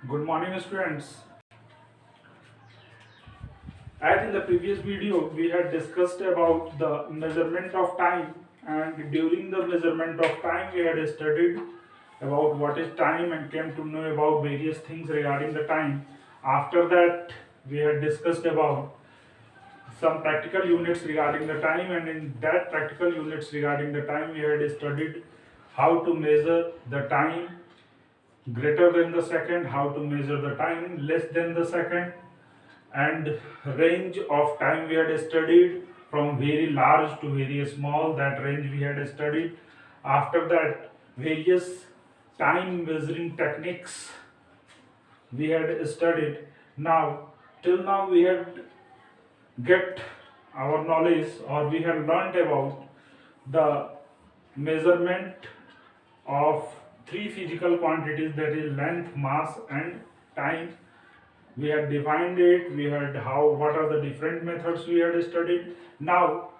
Good morning, students. As in the previous video, we had discussed about the measurement of time, and during the measurement of time, we had studied about what is time and came to know about various things regarding the time. After that, we had discussed about some practical units regarding the time, and in that practical units regarding the time, we had studied how to measure the time greater than the second, how to measure the time less than the second, and range of time we had studied from very large to very small. That range we had studied. After that, various time measuring techniques we had studied. Now, till now we had get our knowledge, or we have learnt about the measurement of three physical quantities, that is length, mass and time. We had defined it, we had how what are the different methods we had studied. Now,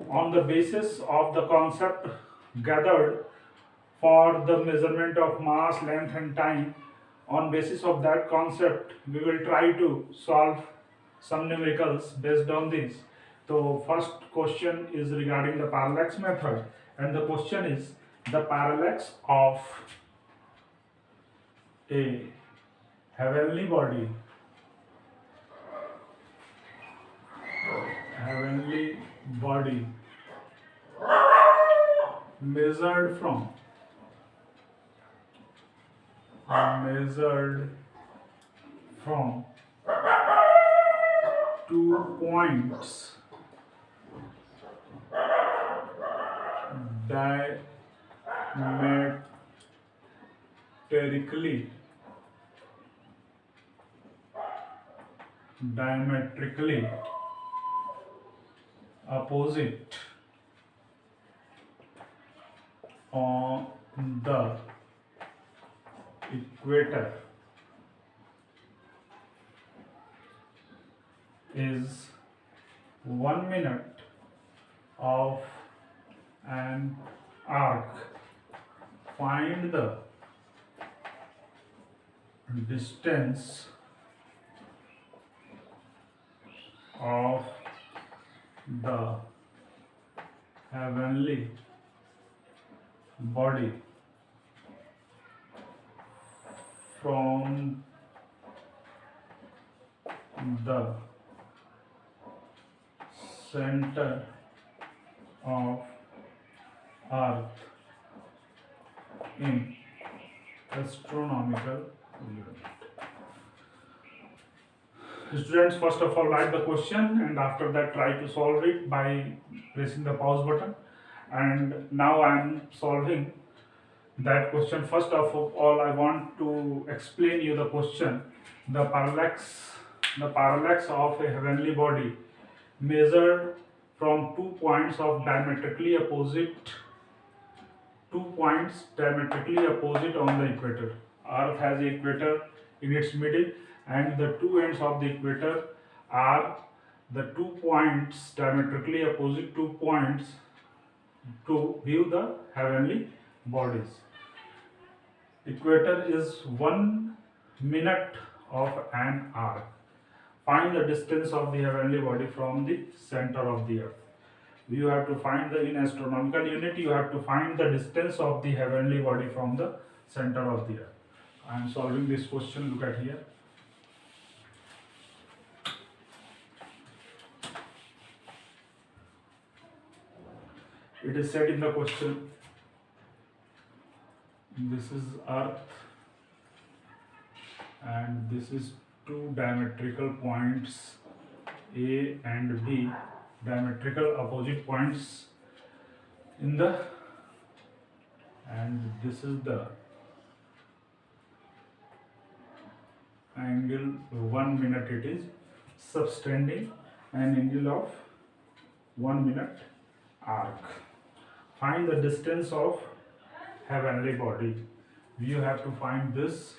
on the basis of the concept gathered for the measurement of mass, length and time, on basis of that concept we will try to solve some numericals based on this. So first question is regarding the parallax method, and the question is the parallax of a heavenly body, heavenly body measured from measured from 2 points diametrically diametrically opposite on the equator is 1 minute of an arc. Find the distance of the heavenly body from the center of earth in astronomical unit. Students, first of all write the question, and after that try to solve it by pressing the pause button. And now I am solving that question. First of all, I want to explain you the question. The parallax of a heavenly body measured from 2 points of diametrically opposite 2 points diametrically opposite on the equator. Earth has the equator in its middle, and the two ends of the equator are the 2 points diametrically opposite 2 points to view the heavenly bodies. Equator is 1 minute of an arc. Find the distance of the heavenly body from the center of the earth. You have to find the, in astronomical unit, you have to find the distance of the heavenly body from the center of the earth. I am solving this question. Look at here. It is said in the question, this is earth and this is two diametrical points A and B, diametrical opposite points in the, and this is the angle 1 minute. It is subtending an angle of 1 minute arc. Find the distance of heavenly body. You have to find this.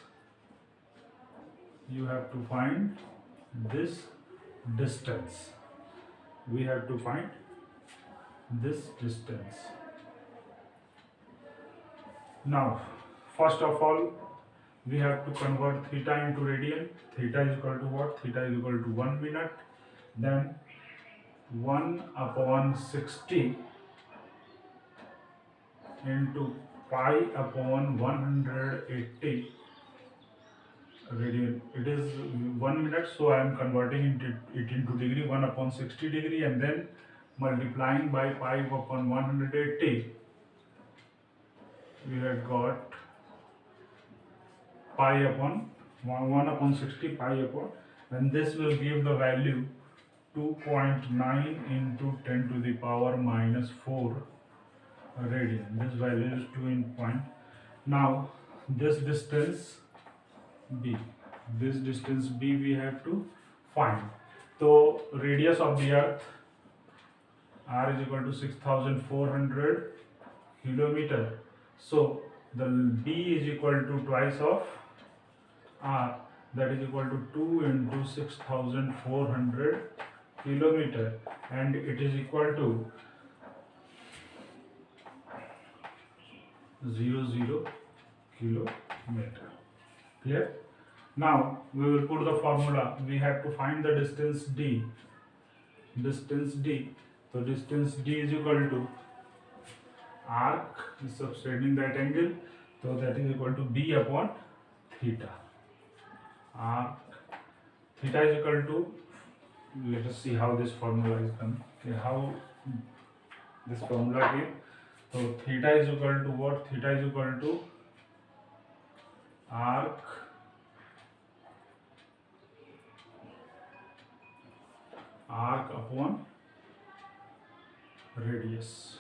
You have to find this distance. We have to find this distance. Now, first of all, we have to convert theta into radian. Theta is equal to what? Theta is equal to 1 minute. Then 1 upon 60 into pi upon 180 radian. It is 1 minute, so I am converting it into degree, 1 upon 60 degree, and then multiplying by pi upon 180. We had got pi upon 1 upon 60 pi upon, and this will give the value 2.9 into 10 to the power minus 4 radian. This value is 2 in point. Now this distance b, we have to find. So radius of the earth r is equal to 6400 kilometer. So the b is equal to twice of r, that is equal to 2 into 6400 kilometer, and it is equal to 00 kilometer. Clear? Now we will put the formula. We have to find the distance d. So distance d is equal to arc is subtending that angle, so that is equal to b upon theta. Arc theta is equal to, let us see how this formula is done. Okay, how this formula came. So theta is equal to what? Theta is equal to arc upon radius.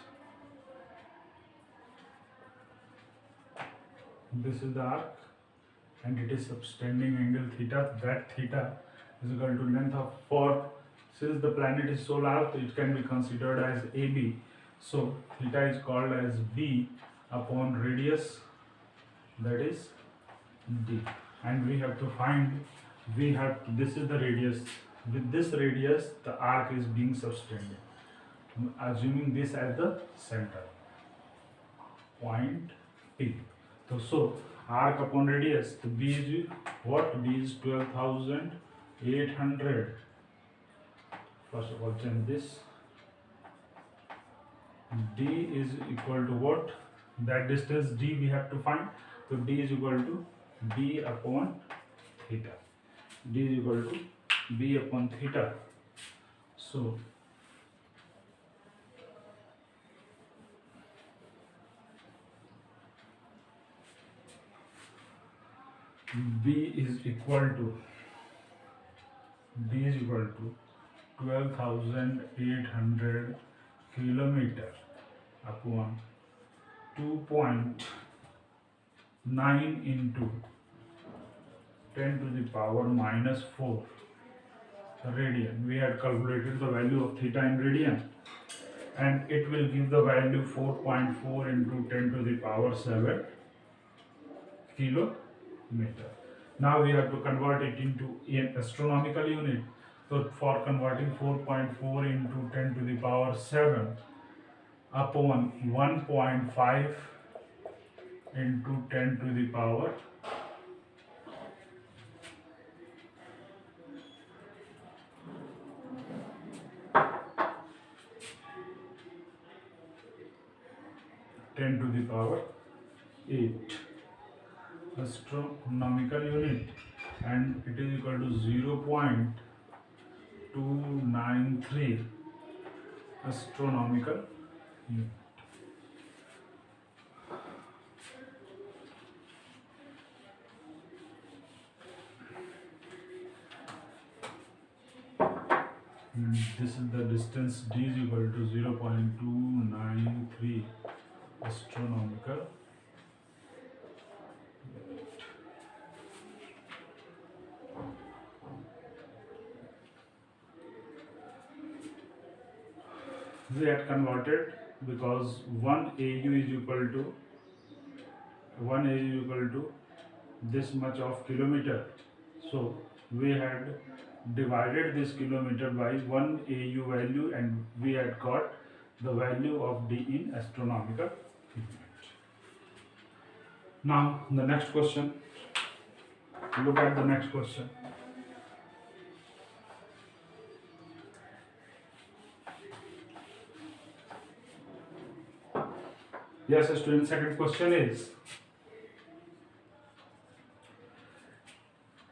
This is the arc and it is subtending angle theta. That theta is equal to length of, for since the planet is solar, it can be considered as AB. So theta is called as b upon radius, that is d, and we have to find, this is the radius. With this radius the arc is being subtended, assuming this as the center point P. So arc upon radius, the b is what? B is 12,800. First of all, change this. D is equal to what? That distance d we have to find. So d is equal to b upon theta. D is equal to b upon theta. So b is equal to 12,800 kilometer upon 2.9 into 10 to the power minus 4 radian. We had calculated the value of theta in radian, and it will give the value 4.4 into 10 to the power 7 kilometer. Now we have to convert it into an astronomical unit. So for converting 4.4 into 10 to the power 7 upon 1.5 into 10 to the power 8 astronomical unit, and it is equal to 0.293 astronomical unit. This is the distance d is equal to 0.293 astronomical unit. We had converted because 1 AU is equal to this much of kilometer. So we had divided this kilometer by 1 AU value, and we had got the value of D in astronomical unit. Now the next question, Look at the next question. Yes, student, second question is,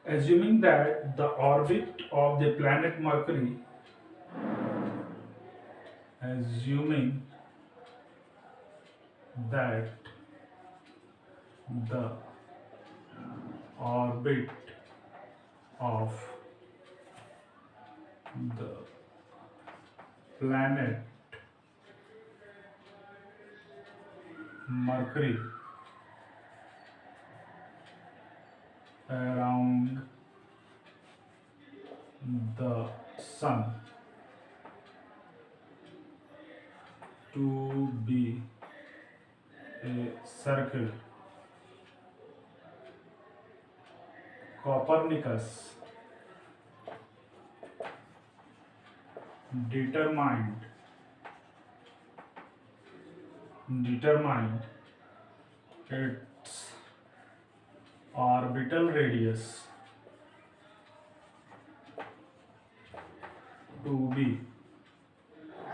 assuming that the orbit of the planet Mercury, assuming that the orbit of the planet Mercury around the Sun to be a circle, Copernicus determined its orbital radius to be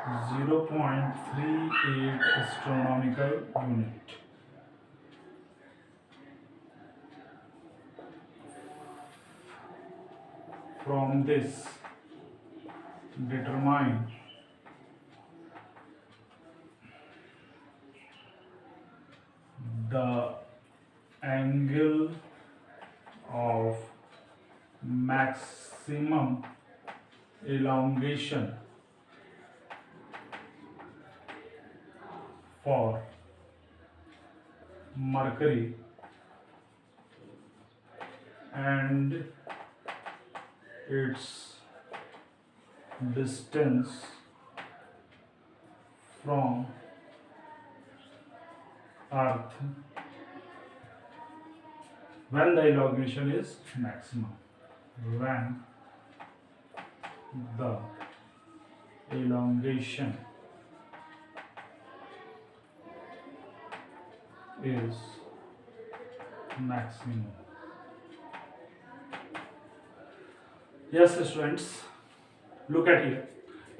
0.38 astronomical unit. From this, determine the angle of maximum elongation for Mercury and its distance from Earth when the elongation is maximum. When the elongation is maximum. Yes, students, look at here.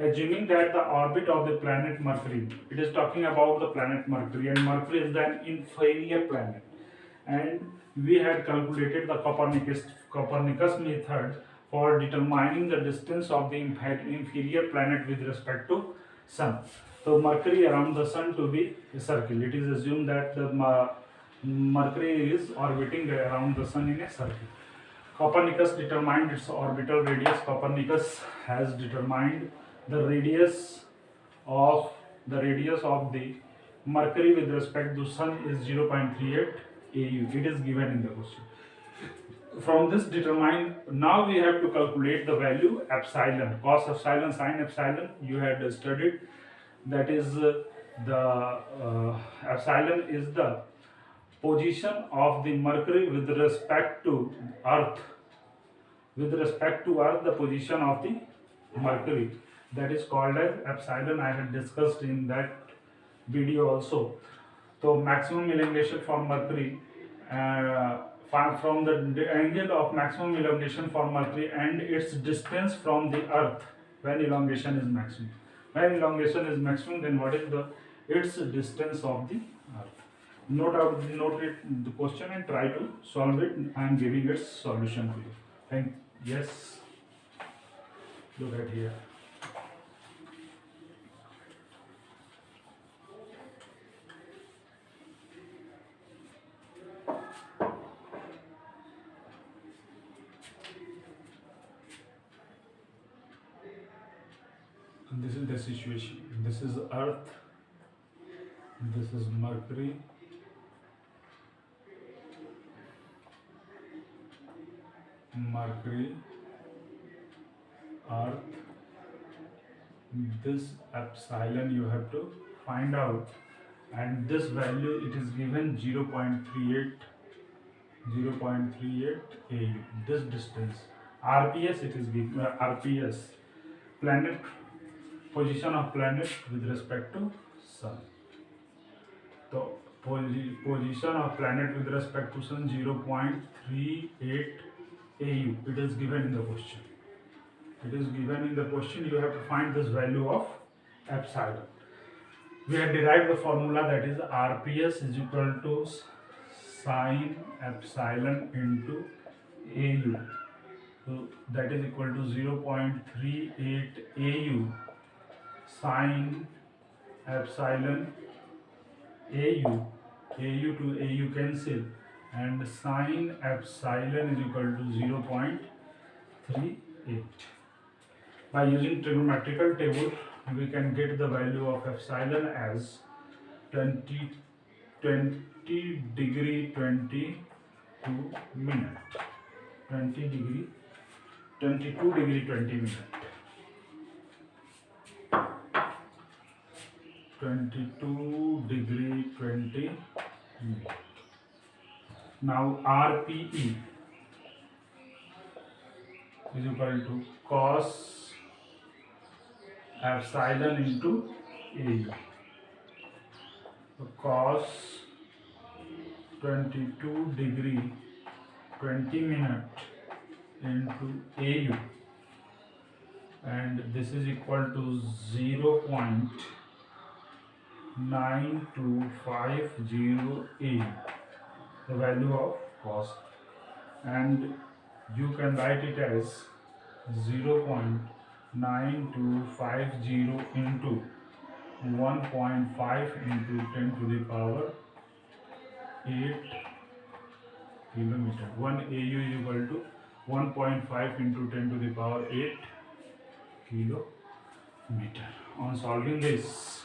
Assuming that the orbit of the planet Mercury, it is talking about the planet Mercury, and Mercury is an inferior planet, and we had calculated the Copernicus method for determining the distance of the inferior planet with respect to Sun. So Mercury around the Sun to be a circle. It is assumed that the Mercury is orbiting around the Sun in a circle. Copernicus determined its orbital radius. Copernicus has determined the radius of the Mercury with respect to Sun is 0.38 AU. It is given in the question. From this determine, now we have to calculate the value epsilon, cos epsilon, sin epsilon. You had studied that is epsilon is the position of the Mercury with respect to Earth. With respect to Earth, the position of the Mercury, that is called as epsilon. I had discussed in that video also. So maximum elongation for Mercury, from the angle of maximum elongation for Mercury and its distance from the Earth when elongation is maximum. When elongation is maximum, then what is its distance of the Earth? Note it, the question, and try to solve it. I am giving its solution to you. Yes, look at here. And this is the situation. This is Earth. This is Mercury. Earth. This epsilon you have to find out, and this value it is given 0.38 AU. This distance RPS it is given RPS, planet, position of planet with respect to Sun. So position of planet with respect to Sun 0.38 AU. It is given in the question. It is given in the question. You have to find this value of epsilon. We have derived the formula, that is RPS is equal to sine epsilon into AU. So that is equal to 0.38 AU sine epsilon AU. AU to AU cancel, and sine epsilon is equal to 0.38. By using trigonometrical table, we can get the value of epsilon as 20 degree 22 minute. 22 degree 20 minute. 22 degree 20 minute. Now RPE is equal to cos epsilon into AU. So cos 22 degree 20 minute into AU, and this is equal to 0.9250 AU, the value of cos, and you can write it as 0.9250 into 1.5 into 10 to the power 8 kilometer. 1 AU is equal to 1.5 into 10 to the power 8 kilometer. On solving this,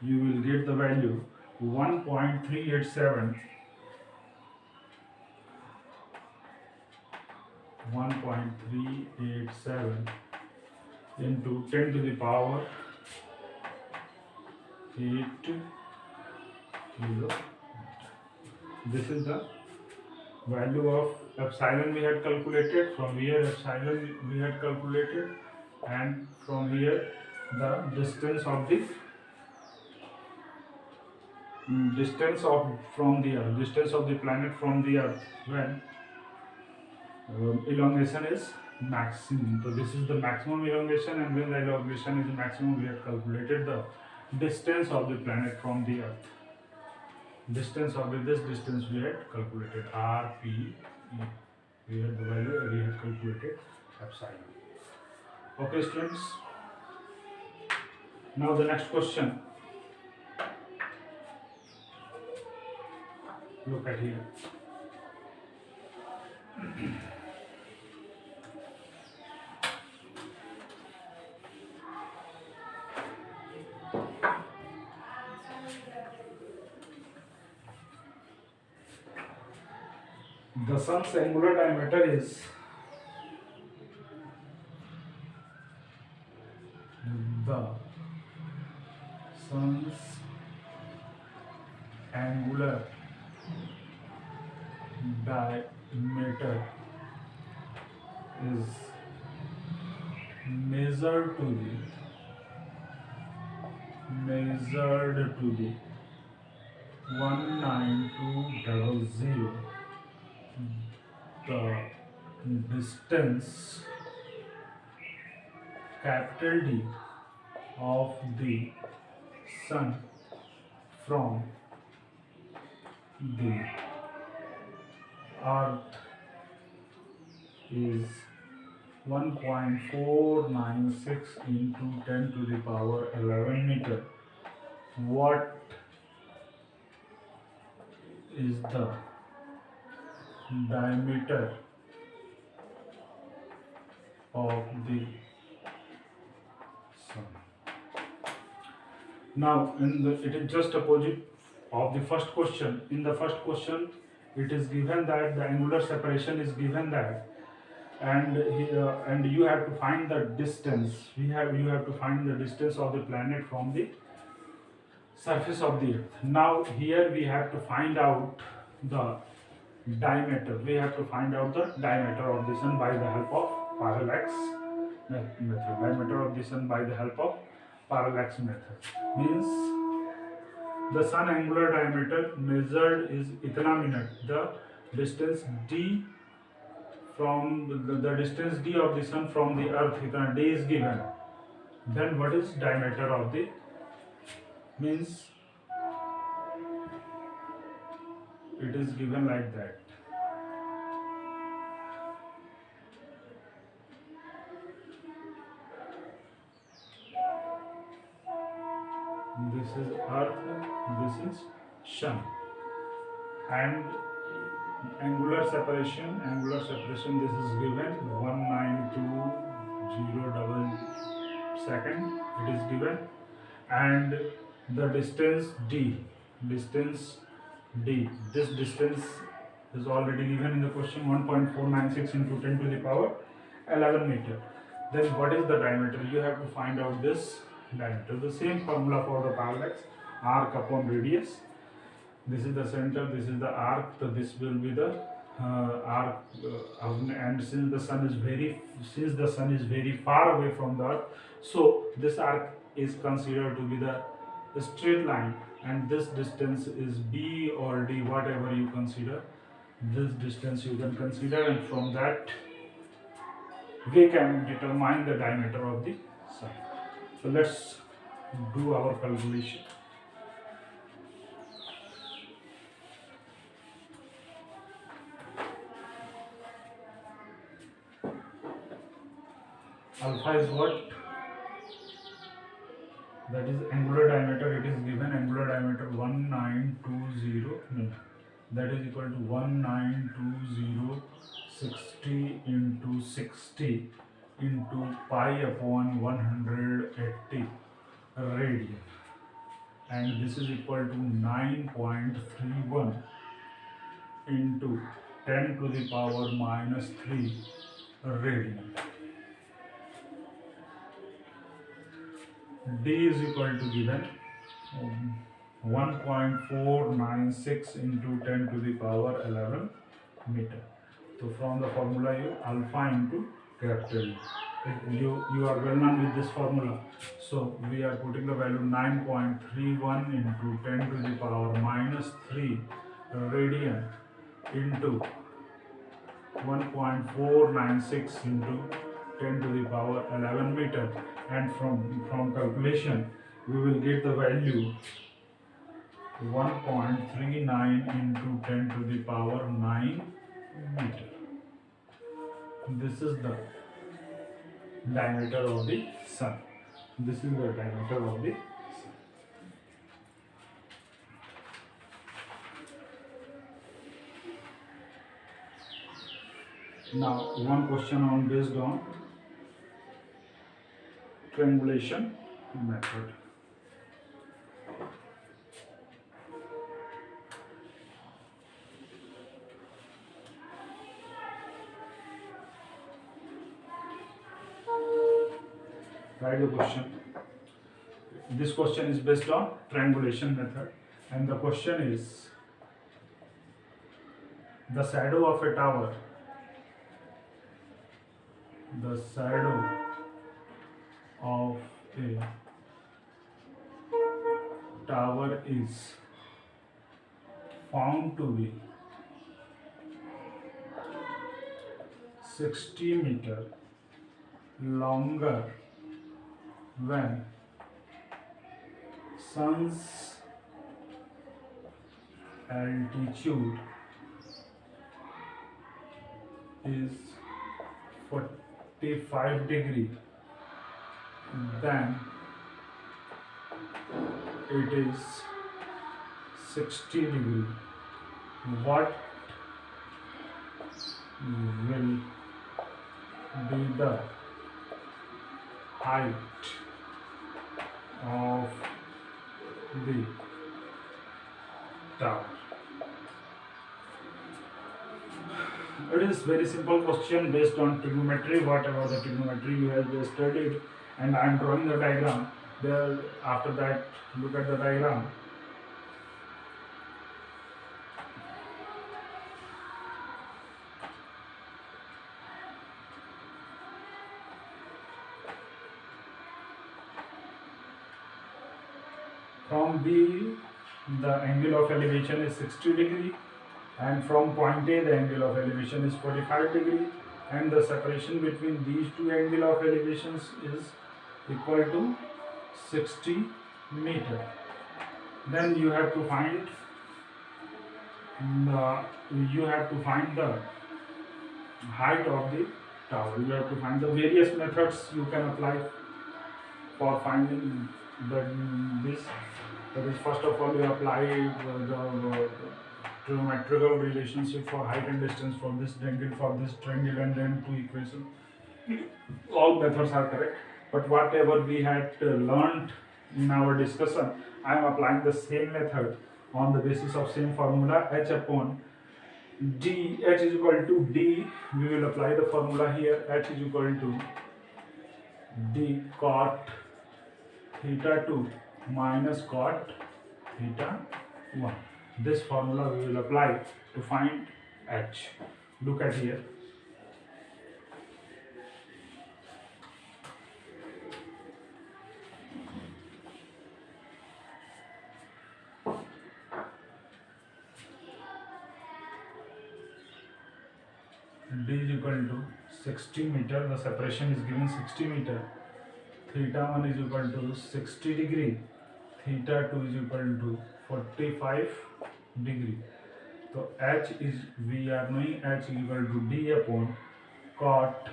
you will get the value 1.387 into 10 to the power 8 kilometer. This is the value of epsilon we had calculated. From here epsilon we had calculated, and from here the distance of the planet from the earth when elongation is maximum. So this is the maximum elongation, and when the elongation is maximum, we have calculated the distance of the planet from the earth. This distance we had calculated RPE. We had the value, we had calculated epsilon. Okay students, now the next question. Look at here. The sun's angular diameter is measured to the 19200. The distance capital D of the sun from the earth is 1.496 into 10 to the power 11 meter. What is the diameter of the sun? Now it is just opposite of the first question. In the first question it is given that the angular separation is given that, and you have to find the distance. You have to find the distance of the planet from the surface of the earth. Now here we have to find out the diameter. We have to find out the diameter of the sun by the help of parallax method. Diameter of the sun by the help of parallax method means the sun angular diameter measured is itna minute. The distance d from the distance d of the sun from the earth, itna d is given, then what is diameter of the, means it is given like that. This is earth, this is sun, and angular separation, this is given 1920 second, it is given, and the distance d, this distance is already given in the question, 1.496 into 10 to the power 11 meter. Then what is the diameter? You have to find out this diameter. The same formula for the parallax, arc upon radius. This is the center, this is the arc, so this will be the arc, and since the sun is very far away from the earth, so this arc is considered to be the straight line, and this distance is b or d, whatever you consider, this distance you can consider, and from that we can determine the diameter of the sun. So let's do our calculation. Alpha is what? That is angular diameter. It is given angular diameter 1920 meter. That is equal to 1920 60 into 60 into pi upon 180 radian, and this is equal to 9.31 into 10 to the power minus 3 radian. D is equal to given 1.496 into 10 to the power 11 meter. So from the formula you alpha into capital E. You are well known with this formula. So we are putting the value 9.31 into 10 to the power minus 3 radian into 1.496 into 10 to the power 11 meter, and from calculation we will get the value 1.39 into 10 to the power 9 meter. This is the diameter of the sun. This is the diameter of the sun. Now one question on based on triangulation method. Write the question. This question is based on triangulation method, and the question is the shadow of a tower. The shadow of a tower is found to be 60 meter longer when sun's altitude is 45 degree, then it is 60 degree. What will be the height of the tower? It is very simple question based on trigonometry, whatever the trigonometry you have studied, and I am drawing the diagram. There, after that, look at the diagram. From B, the angle of elevation is 60 degree. and from point A the angle of elevation is 45 degree, and the separation between these two angle of elevations is equal to 60 meter. Then you have to find the height of the tower. You have to find the various methods you can apply for finding this. That is, first of all, you apply the trigonometrical relationship for height and distance for this triangle, and then two equations. All methods are correct, but whatever we had learned in our discussion, I am applying the same method on the basis of same formula, h upon d. H is equal to d. We will apply the formula here. H is equal to d cot theta 2 minus cot theta 1. This formula we will apply to find h. Look at here. D is equal to 60 meter. The separation is given 60 meter. Theta 1 is equal to 60 degree. Theta 2 is equal to 45 degree. So h is, we are knowing h is equal to d upon cot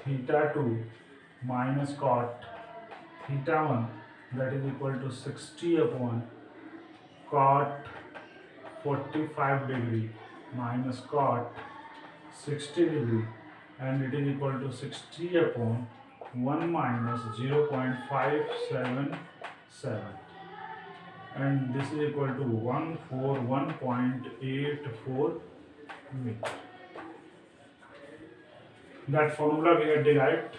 theta 2 minus cot theta 1, that is equal to 60 upon cot 45 degree minus cot 60 degree, and it is equal to 60 upon 1 minus 0.577, and this is equal to 141.84 meter. That formula we had derived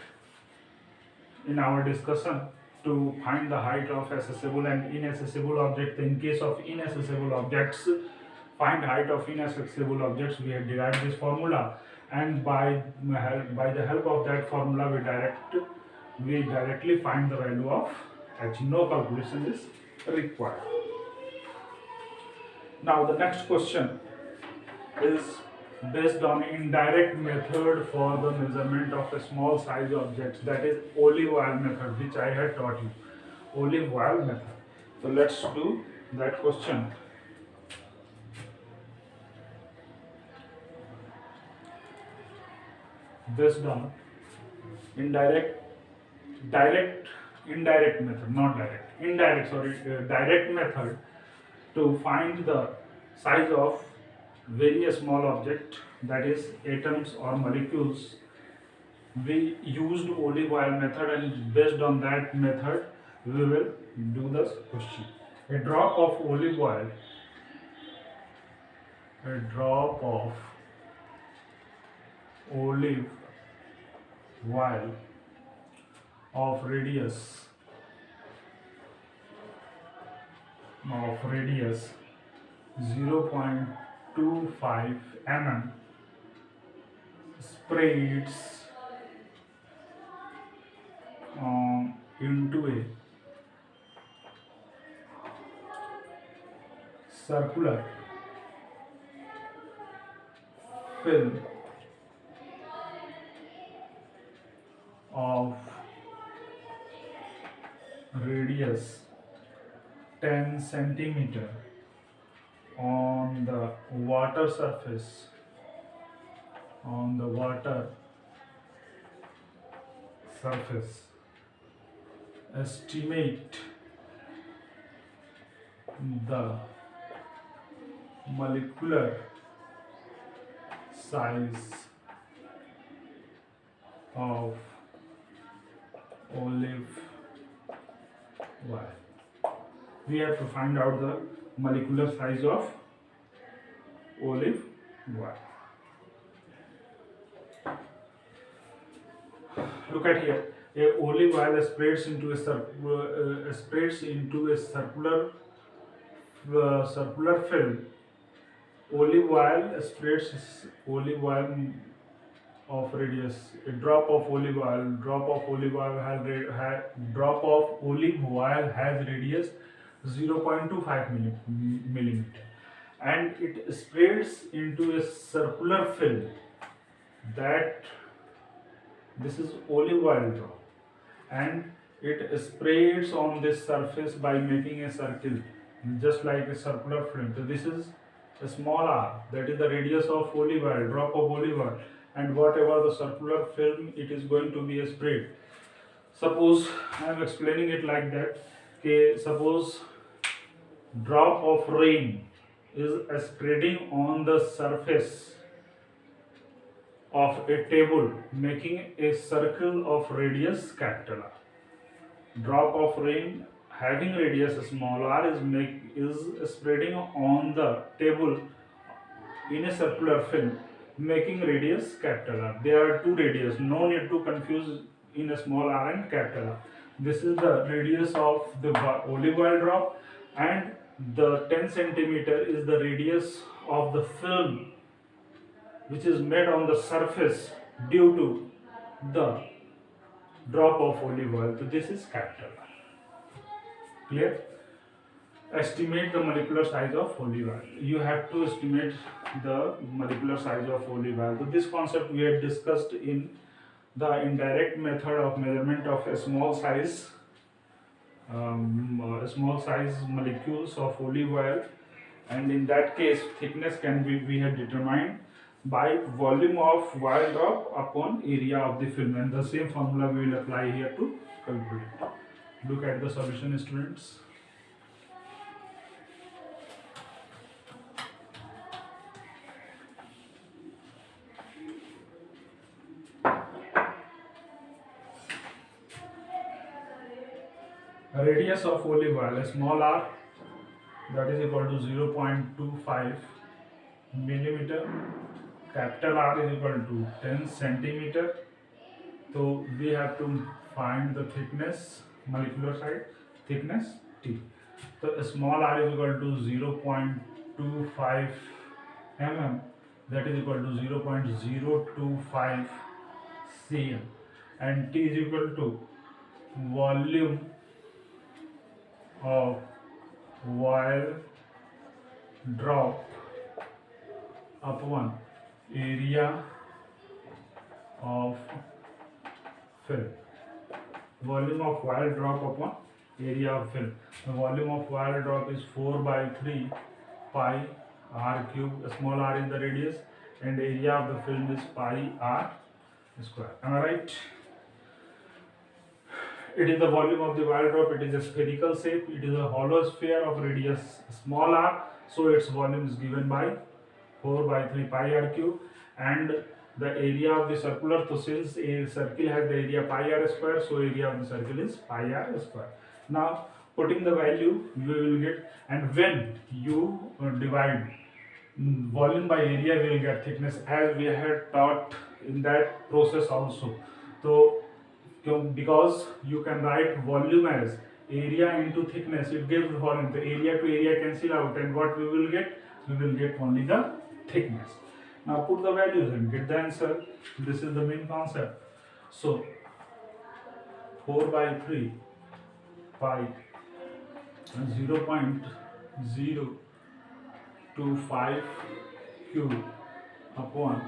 in our discussion to find the height of accessible and inaccessible objects. In case of inaccessible objects, find height of inaccessible objects, we have derived this formula, and by the help of that formula we directly find the value of h. No calculation is required. Now the next question is based on indirect method for the measurement of a small size objects, that is olive oil method, which I had taught you. Olive oil method. So let's do that question. Based on indirect method to find the size of very small object, that is atoms or molecules, we used olive oil method, and based on that method we will do this question. A drop of olive oil of radius 0.25 mm spreads into a circular film of radius 10 centimeter on the water surface, estimate the molecular size of olive oil. We have to find out the molecular size of olive oil. Look at here. A olive oil spreads into a circular film. Olive oil of radius. A drop of olive oil has radius 0.25 millimeter, and it spreads into a circular film. That this is olive oil drop, and it spreads on this surface by making a circle, just like a circular film. So this is a small r, that is the radius of olive oil, drop of olive oil, and whatever the circular film, it is going to be a spread. Suppose I am explaining it like that. Okay, suppose drop of rain is spreading on the surface of a table, making a circle of radius capital R. Drop of rain having radius small r is spreading on the table in a circular film, making radius capital R. There are two radius, no need to confuse in a small r and capital R. This is the radius of the olive oil drop, and the 10 centimeter is the radius of the film which is made on the surface due to the drop of olive oil. So this is capital R. Clear? Estimate the molecular size of olive oil. You have to estimate the molecular size of olive oil. So this concept we had discussed in the indirect method of measurement of a small size molecules of olive oil, and in that case thickness can be we had determined by volume of oil drop upon area of the film, and the same formula we will apply here to calculate. Look at the solution, students. Radius of olive oil, small r, that is equal to 0.25 millimeter. Capital R is equal to 10 centimeter. So we have to find the thickness, molecular size, thickness T. So small r is equal to 0.25 mm, that is equal to 0.025 cm, and T is equal to volume of oil drop upon area of film. Volume of oil drop upon area of film. The volume of oil drop is 4 by 3 pi r cube. Small r is the radius, and area of the film is pi r square. Am I right? It is the volume of the oil drop. It is a spherical shape. It is a hollow sphere of radius small r. So its volume is given by 4 by 3 pi r cube, and the area of the circular. So since a circle has the area pi r square, so area of the circle is pi r square. Now putting the value we will get, and when you divide volume by area we will get thickness, as we had taught in that process also. So because you can write volume as area into thickness, it gives volume. The area to area cancel out, and what we will get? We will get only the thickness. Now put the values and get the answer. This is the main concept. So 4 by 3 pi 0.025 cube upon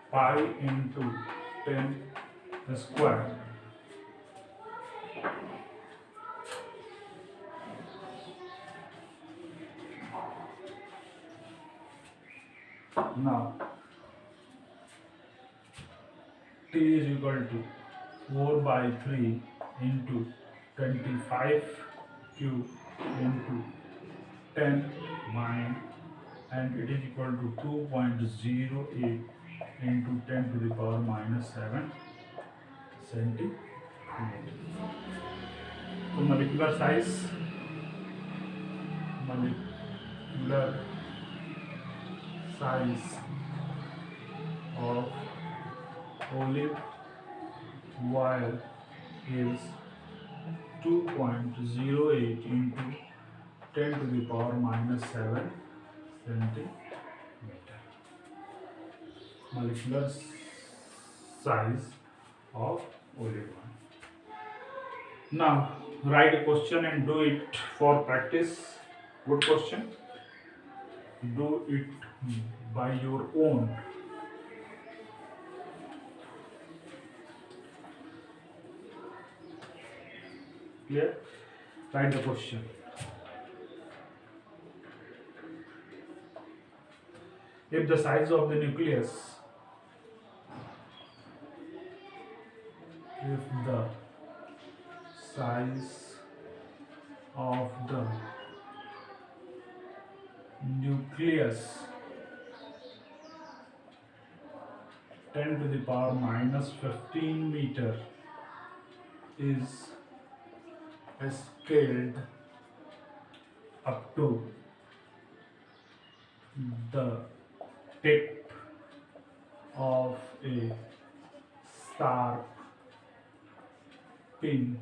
pi into 10 square. Now T is equal to 4 by 3 into 25 cube into 10 mine, and it is equal to 2.08 into 10 to the power minus 7 centimeter. So molecular size, molecular size of olive oil is 2.08 into 10 to the power minus 7 centimeter. Molecular size of olive oil. Now write a question and do it for practice. Good question. do it by your own. Clear? Write the question. If the size of the nucleus, if the size of the nucleus 10 to the power minus 15 meter is scaled up to the tip of a sharp pin